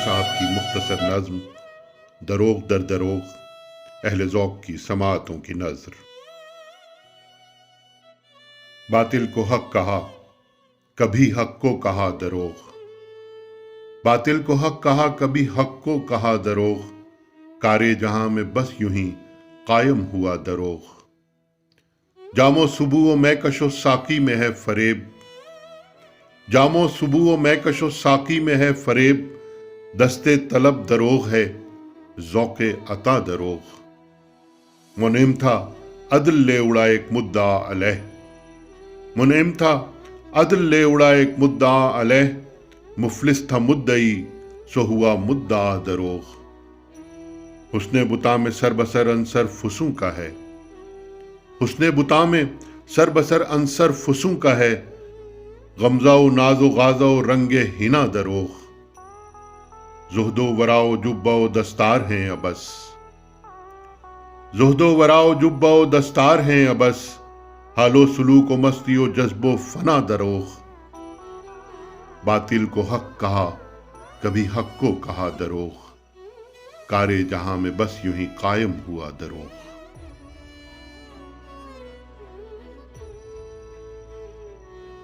साहब की मुख्तसर नज़्म दरोग दर दरोग, अहले ज़ौक़ की समाअतों की नज़र। बातिल को हक कहा, कभी हक को कहा दरोग। बातिल को हक कहा, कभी हक को कहा दरोग। कारे जहां में बस यूं ही कायम हुआ दरोग। जामो सुबह मैकशो साकी में है फरेब, जामो सुबह मैकशो साकी में है फरेब। दस्ते तलब दरोग है, ज़ौक़े अता दरोग। मुनइम था अदल ले उड़ा एक मुद्दा अलैह, मुनइम था अदल ले उड़ा एक मुद्दा अलैह। मुफलिस था मुद्दई, सो हुआ मुद्दा दरोग। हुस्ने बुता में सर बसर अंसर फुसूं का है, हुस्ने बुता में सर बसर अंसर फुसूं का है। गमज़ाओ नाजो गाज़ो रंगे हिना दरोग। ज़ुहदो वराओ जुब्बाओ दस्तार हैं अबस, ज़ुहदो वराओ जुब्बाओ दस्तार हैं अबस। हालो सुलूक व मस्तियो जज्बो फना दरोग। बातिल को हक कहा, कभी हक को कहा दरोग। कारे जहां में बस यूं ही कायम हुआ दरोग।